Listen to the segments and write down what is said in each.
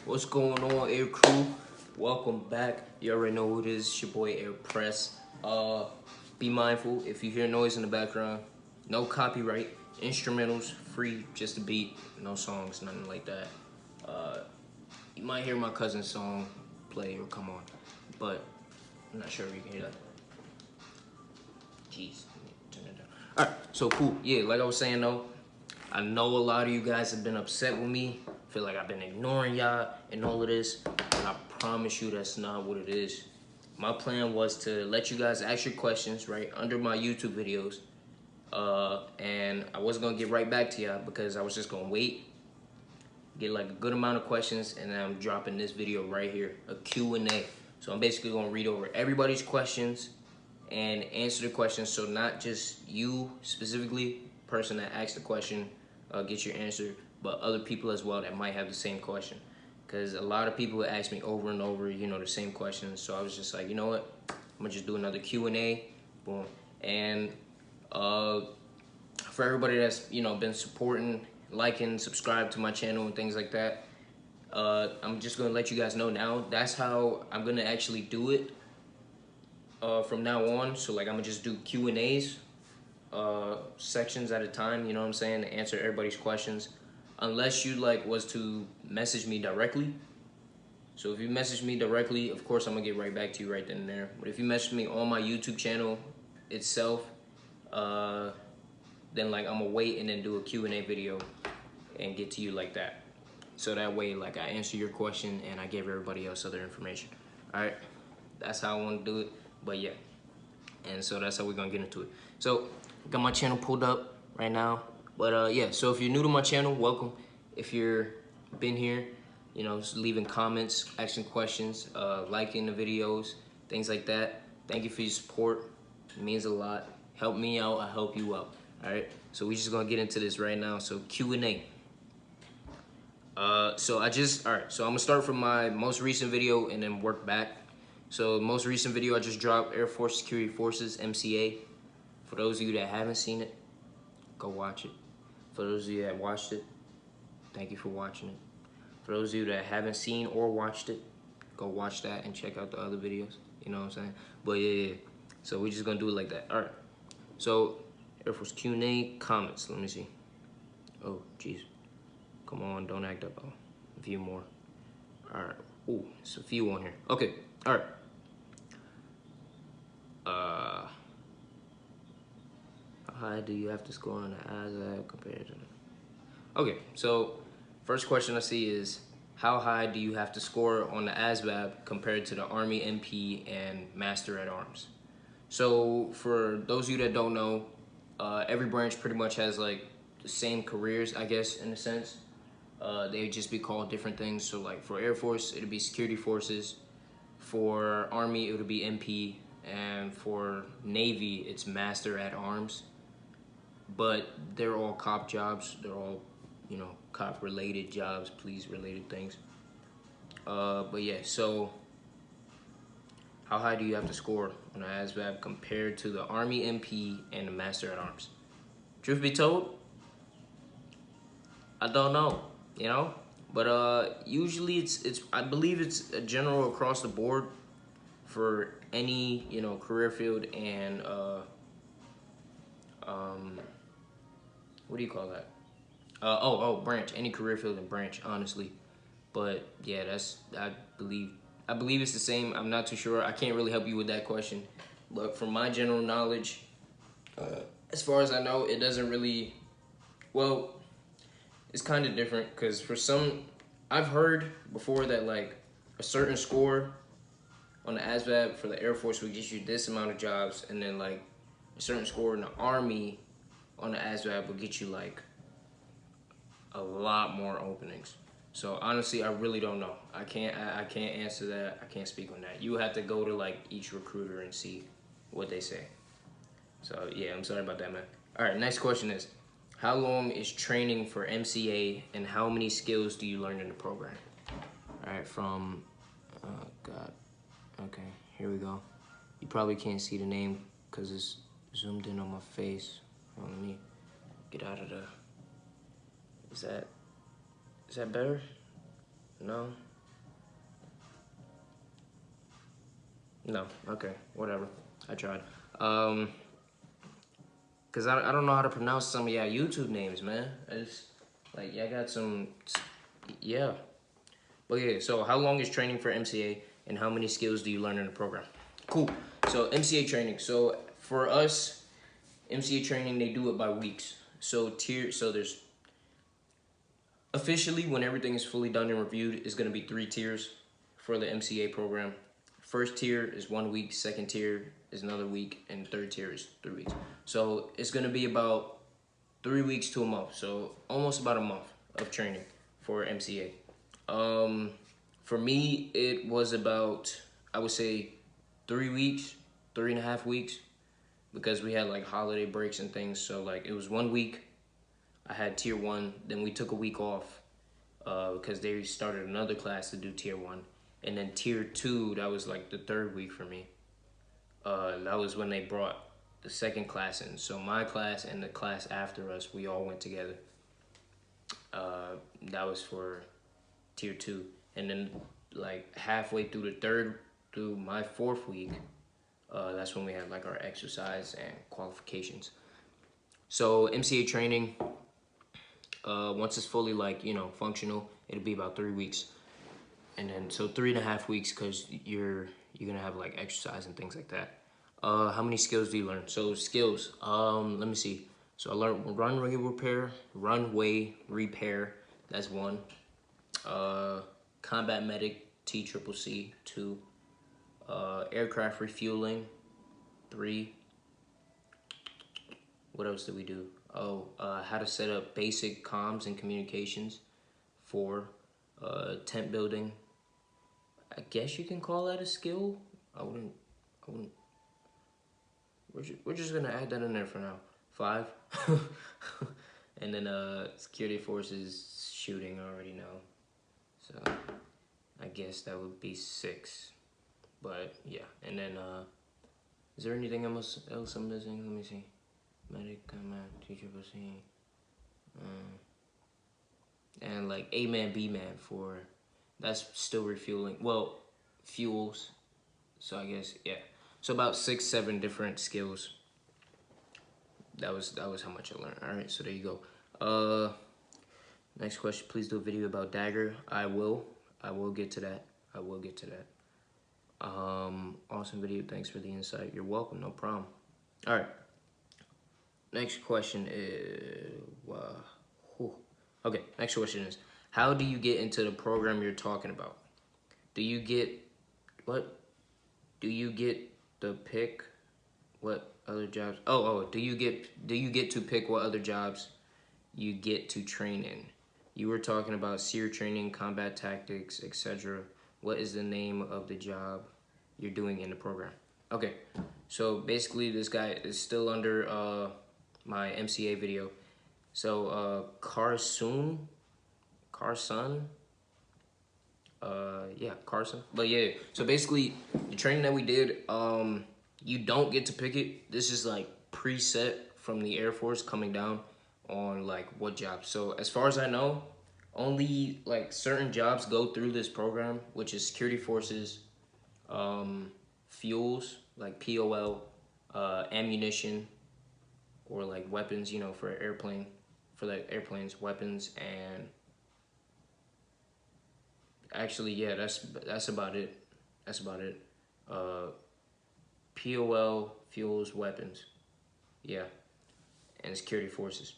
What's going on, Air Crew? Welcome back. You already know who it is. It's your boy Air Press. Be mindful if you hear noise in the background. No copyright. Instrumentals free, just a beat. No songs, nothing like that. You might hear my cousin's song play or come on, but I'm not sure if you can hear that. Jeez, turn it down. All right, so cool. Yeah, like I was saying though, I know a lot of you guys have been upset with me. Feel like I've been ignoring y'all and all of this, and I promise you that's not what it is. My plan was to let you guys ask your questions right under my YouTube videos, and I wasn't gonna get right back to y'all because I was just gonna wait, get like a good amount of questions, and then I'm dropping this video right here, a Q&A. So I'm basically gonna read over everybody's questions and answer the questions, so not just you specifically, person that asked the question, get your answer, but other people as well that might have the same question. Because a lot of people ask me over and over, the same questions. So I was just like, you know what? I'm gonna just do another Q&A, boom. And for everybody that's, been supporting, liking, subscribe to my channel and things like that, I'm just gonna let you guys know now, that's how I'm gonna actually do it from now on. So like I'm gonna just do Q&As, sections at a time, you know what I'm saying, to answer everybody's questions. Unless you was to message me directly. So if you message me directly, of course I'm gonna get right back to you right then and there. But if you message me on my YouTube channel itself, then I'm gonna wait and then do a Q&A video and get to you like that. So that way I answer your question and I give everybody else other information. All right, that's how I want to do it. But yeah, and so that's how we're gonna get into it. So got my channel pulled up right now. But yeah, so if you're new to my channel, welcome. If you're been here, just leaving comments, asking questions, liking the videos, things like that. Thank you for your support. It means a lot. Help me out, I help you out. All right, so we're just gonna get into this right now. So Q&A. So I'm gonna start from my most recent video and then work back. So most recent video I just dropped, Air Force Security Forces, MCA. For those of you that haven't seen it, go watch it. For those of you that watched it, thank you for watching it. For those of you that haven't seen or watched it, go watch that and check out the other videos. You know what I'm saying? But yeah. So we're just gonna do it like that. All right. So Air Force Q&A comments. Let me see. Oh, jeez. Come on, don't act up. Oh, a few more. All right. Ooh, it's a few on here. Okay. All right. How high do you have to score on the ASVAB compared to the... Okay, so first question I see is, how high do you have to score on the ASVAB compared to the Army MP and Master at Arms? So for those of you that don't know, every branch pretty much has the same careers, I guess, in a sense. They just be called different things. So for Air Force, it'll be Security Forces. For Army, it'll be MP. And for Navy, it's Master at Arms. But they're all cop jobs. They're all, cop-related jobs, police-related things. But yeah, so how high do you have to score on the ASVAB compared to the Army MP and the Master at Arms? Truth be told, I don't know, But usually I believe it's a general across the board for any, career field and what do you call that? Branch, any career field and branch, honestly. But yeah, I believe it's the same. I'm not too sure. I can't really help you with that question. But from my general knowledge, as far as I know, it doesn't really, well, it's kind of different because for some, I've heard before that a certain score on the ASVAB for the Air Force will get you this amount of jobs, and then a certain score in the Army on the ASVAB will get you a lot more openings. So honestly, I really don't know. I can't answer that. I can't speak on that. You have to go to each recruiter and see what they say. So yeah, I'm sorry about that, man. All right, next question is, how long is training for MCA and how many skills do you learn in the program? All right, from, oh God. Okay, here we go. You probably can't see the name because it's zoomed in on my face. Well, let me get out of the... Is that better? No? No. Okay, whatever. I tried. Cause I don't know how to pronounce some of y'all YouTube names, man. I just, like, y'all got some, yeah. But yeah, so how long is training for MCA and how many skills do you learn in the program? Cool. So MCA training. So for us, MCA training, they do it by weeks. So there's officially, when everything is fully done and reviewed, it's gonna be 3 tiers for the MCA program. First tier is 1 week, second tier is another week, and third tier is 3 weeks. So it's gonna be about 3 weeks to a month. So almost about a month of training for MCA. For me, it was about, I would say, 3 weeks, 3.5 weeks, because we had like holiday breaks and things. So like it was 1 week. I had tier 1, then we took a week off because they started another class to do tier 1. And then tier 2, that was like the 3rd week for me. That was when they brought the second class in. So my class and the class after us, we all went together. That was for tier 2. And then like halfway through my 4th week, that's when we had like our exercise and qualifications. So MCA training, once it's fully like, functional, it'll be about 3 weeks. And then, so 3.5 weeks, because you're gonna have like exercise and things like that. How many skills do you learn? So skills, let me see. So I learned runway repair, that's 1. Combat medic, TCCC, 2. Aircraft refueling, 3. What else did we do? Oh, how to set up basic comms and communications, 4. Tent building, I guess you can call that a skill. I wouldn't. We're just gonna add that in there for now. 5. And then security forces shooting, I already know. So I guess that would be 6. But yeah, and then is there anything else I'm missing? Let me see. Medic, command, TCCC. And like A-man, B-man for, that's still refueling. Well, fuels. So I guess, yeah. So about 6, 7 different skills. That was how much I learned. All right, so there you go. Next question, please do a video about Dagger. I will get to that. Awesome video, thanks for the insight. You're welcome, no problem. All right. Next question is, okay, next question is, how do you get into the program you're talking about? Do you get to pick what other jobs? Do you get to pick what other jobs you get to train in? You were talking about SEER training, combat tactics, etc. What is the name of the job you're doing in the program? Okay, so basically this guy is still under my MCA video. So Carson, yeah, Carson. But yeah, so basically the training that we did, you don't get to pick it. This is like preset from the Air Force coming down on like what jobs. So as far as I know, only like certain jobs go through this program, which is security forces, fuels like POL, ammunition, or like weapons, for airplanes, weapons, and actually, yeah, that's about it. POL, fuels, weapons, yeah, and security forces.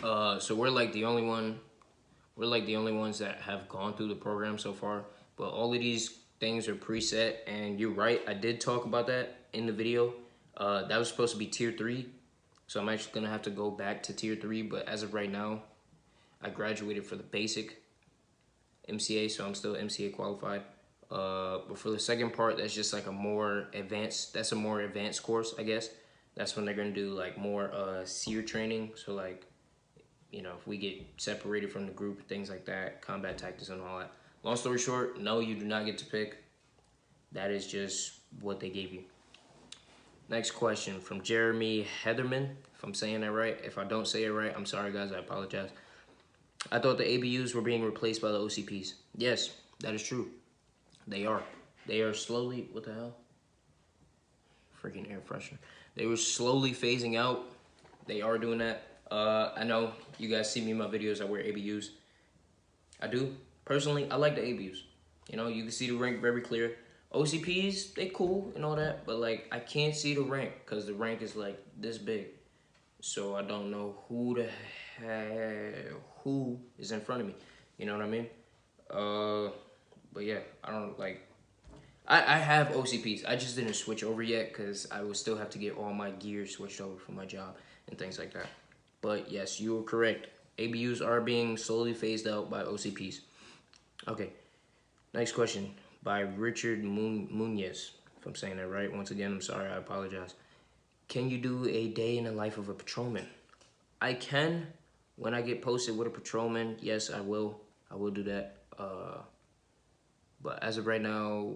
So we're like the only ones that have gone through the program so far. But all of these things are preset, and you're right, I did talk about that in the video. That was supposed to be tier 3, so I'm actually gonna have to go back to tier 3. But as of right now, I graduated for the basic MCA, so I'm still MCA qualified. But for the second part, that's just like a more advanced course, I guess. That's when they're gonna do like more SEER training. So like, if we get separated from the group, things like that, combat tactics and all that. Long story short, no, you do not get to pick. That is just what they gave you. Next question from Jeremy Heatherman, if I'm saying that right. If I don't say it right, I'm sorry guys, I apologize. I thought the ABUs were being replaced by the OCPs. Yes, that is true. They are. They are slowly, what the hell? Freaking air freshener. They were slowly phasing out. They are doing that. I know you guys see me in my videos, I wear ABUs. I do. Personally, I like the ABUs. You know, you can see the rank very clear. OCPs, they cool and all that, but like I can't see the rank because the rank is like this big. So I don't know who is in front of me. You know what I mean? But yeah, I don't like. I have OCPs. I just didn't switch over yet because I would still have to get all my gear switched over for my job and things like that. But yes, you are correct. ABUs are being slowly phased out by OCPs. Okay, next question by Richard Munez. If I'm saying that right, once again, I'm sorry. I apologize. Can you do a day in the life of a patrolman? I can. When I get posted with a patrolman, yes, I will. I will do that. But as of right now,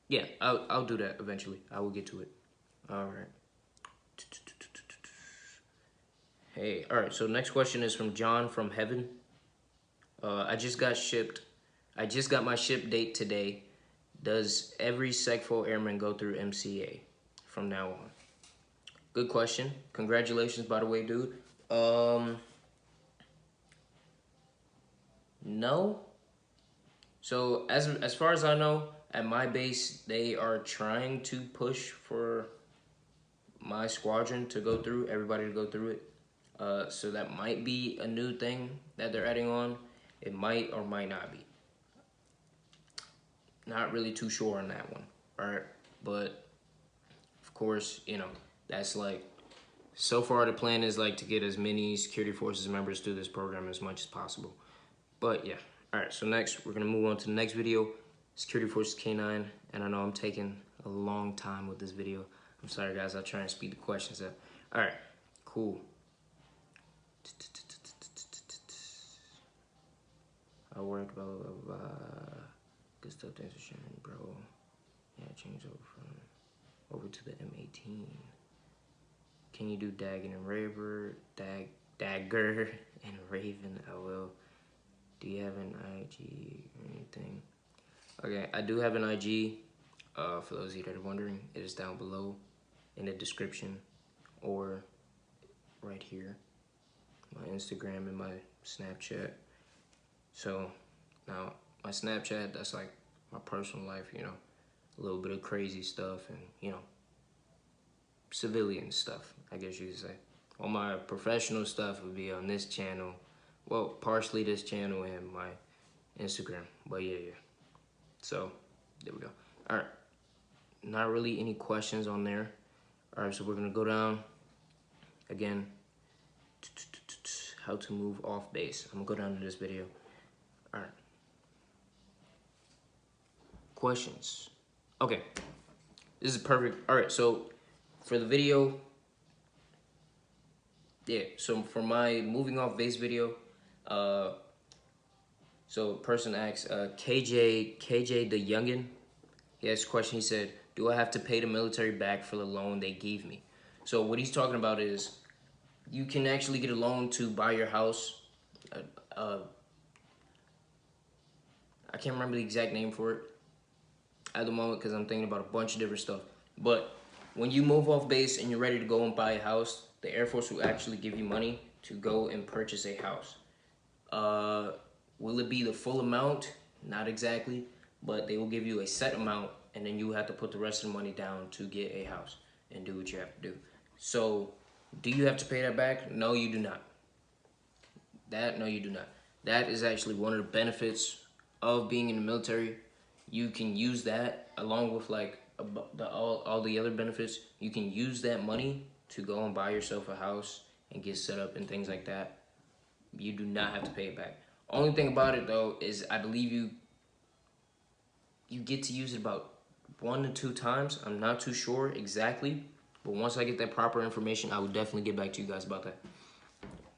yeah, I'll do that eventually. I will get to it. All right. Hey, all right. So next question is from John from Heaven. I just got my ship date today. Does every SecFo airman go through MCA from now on? Good question. Congratulations, by the way, dude. No. So as far as I know, at my base, they are trying to push for my squadron to go through, everybody to go through it. So that might be a new thing that they're adding on. It might or might not be. Not really too sure on that one, right? But of course, you know, that's like, so far the plan is like to get as many security forces members through this program as much as possible. But yeah, all right, so next we're gonna move on to the next video, Security Forces K9, and I know I'm taking a long time with this video. I'm sorry guys, I'll try and speed the questions up. All right, cool. I worked, blah, blah, blah, blah. Good stuff, thanks for sharing, bro. Yeah, change over to the M18. Can you do Dagger and Raver, Dagger and Raven? I will. Do you have an IG or anything? Okay, I do have an IG. For those of you that are wondering, it is down below in the description or right here. My Instagram and my Snapchat. So now my Snapchat, that's like my personal life, you know, a little bit of crazy stuff and, you know, civilian stuff, I guess you could say. All my professional stuff would be on this channel. Well, partially this channel and my Instagram, but yeah. So, there we go. All right, not really any questions on there. All right, so we're gonna go down again. How to move off base. I'm gonna go down to this video. All right. Questions. Okay, this is perfect. All right, so for the video, yeah, so for my moving off base video, so person asks, KJ the Youngin, he asked a question, he said, do I have to pay the military back for the loan they gave me? So what he's talking about is, you can actually get a loan to buy your house. I can't remember the exact name for it at the moment because I'm thinking about a bunch of different stuff. But when you move off base and you're ready to go and buy a house, the Air Force will actually give you money to go and purchase a house. Will it be the full amount? Not exactly, but they will give you a set amount and then you have to put the rest of the money down to get a house and do what you have to do. So, do you have to pay that back? No, you do not. No, you do not. That is actually one of the benefits of being in the military. You can use that along with like all the other benefits. You can use that money to go and buy yourself a house and get set up and things like that. You do not have to pay it back. Only thing about it though is I believe you get to use it about 1 to 2 times. I'm not too sure exactly, but once I get that proper information, I will definitely get back to you guys about that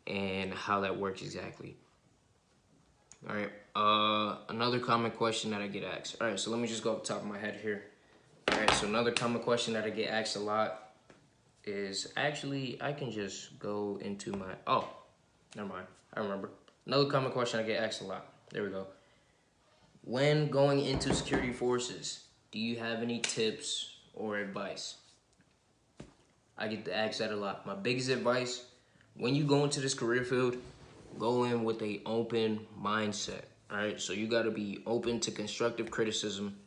and how that works exactly. All right, another common question that I get asked. All right, so let me just go off the top of my head here. All right, so another common question that I get asked a lot is, actually, I can just go into my, oh, never mind, I remember. Another common question I get asked a lot. There we go. When going into security forces, do you have any tips or advice? I get asked that a lot. My biggest advice, when you go into this career field, go in with an open mindset. All right, so you got to be open to constructive criticism.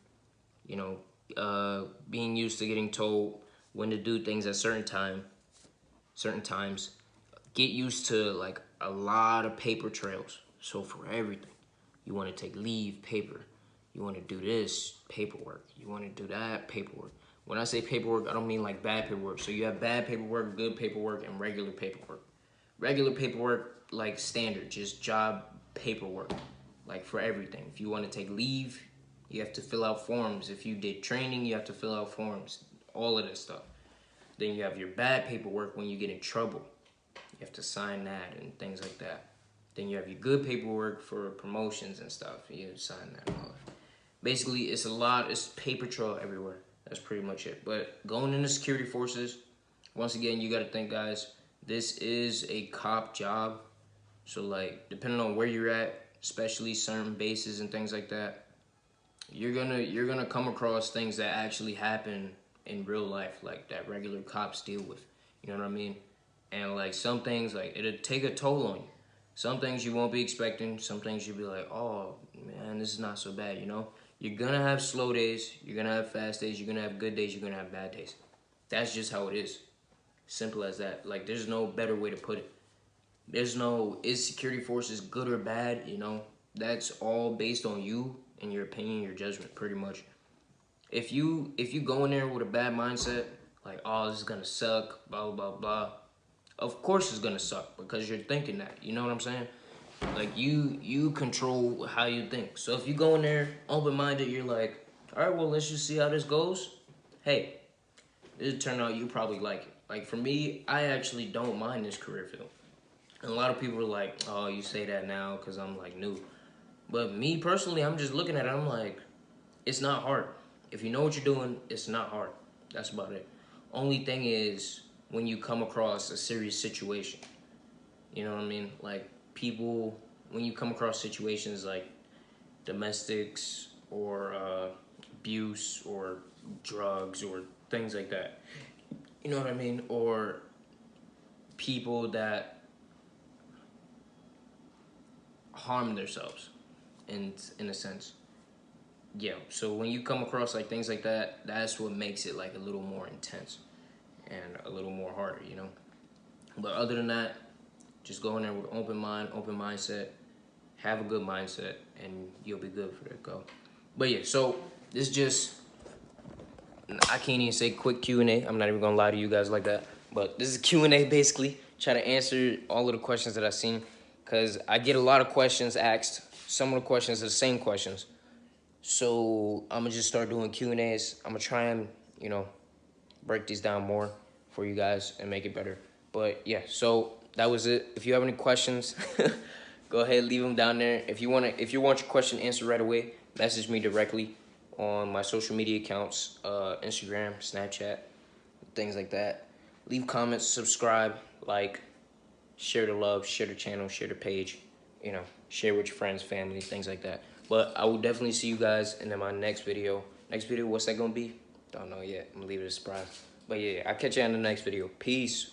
You know, being used to getting told when to do things at certain times. Get used to like a lot of paper trails. So for everything, you want to take leave, paper. You want to do this, paperwork. You want to do that, paperwork. When I say paperwork, I don't mean like bad paperwork. So you have bad paperwork, good paperwork, and regular paperwork. Regular paperwork, like standard, just job paperwork, like for everything. If you want to take leave, you have to fill out forms. If you did training, you have to fill out forms. All of this stuff. Then you have your bad paperwork when you get in trouble. You have to sign that and things like that. Then you have your good paperwork for promotions and stuff. You have to sign that and all that. Basically, it's paper trail everywhere. That's pretty much it. But going into security forces, once again, you got to think, guys, this is a cop job. So, like, depending on where you're at, especially certain bases and things like that, you're gonna come across things that actually happen in real life, like that regular cops deal with. You know what I mean? And like some things, like it'll take a toll on you. Some things you won't be expecting. Some things you'll be like, oh man, this is not so bad. You know, you're gonna have slow days. You're gonna have fast days. You're gonna have good days. You're gonna have bad days. That's just how it is. Simple as that. Like there's no better way to put it. There's no is security forces good or bad. You know, that's all based on you and your opinion, your judgment, pretty much. If you go in there with a bad mindset, like oh this is gonna suck, blah blah blah. Of course it's gonna suck because you're thinking that. You know what I'm saying? Like you control how you think. So if you go in there open minded, you're like, all right, well let's just see how this goes. Hey, this turn out you probably like it. Like for me, I actually don't mind this career field. And a lot of people are like, oh, you say that now because I'm like new. But me personally, I'm just looking at it. I'm like, it's not hard. If you know what you're doing, it's not hard. That's about it. Only thing is when you come across a serious situation. You know what I mean? Like people, when you come across situations like domestics or abuse or drugs or things like that. You know what I mean? Or people that harm themselves in a sense. Yeah, so when you come across like things like that, that's what makes it like a little more intense and a little more harder, you know. But other than that, just go in there with open mind, open mindset, have a good mindset, and you'll be good for it. Go. But yeah, so this just I can't even say quick Q&A. I'm not even gonna lie to you guys like that. But this is Q&A basically. Try to answer all of the questions that I've seen, cause I get a lot of questions asked. Some of the questions are the same questions. So I'm gonna just start doing Q&As. I'm gonna try and, you know, break these down more for you guys and make it better. But yeah, so that was it. If you have any questions, go ahead, leave them down there. If you want your question answered right away, message me directly on my social media accounts, Instagram, Snapchat, things like that. Leave comments, subscribe, like, share the love, share the channel, share the page, you know, share with your friends, family, things like that. But I will definitely see you guys in my next video. Next video, what's that gonna be? Don't know yet. I'm gonna leave it a surprise. But yeah, I'll catch you in the next video. Peace.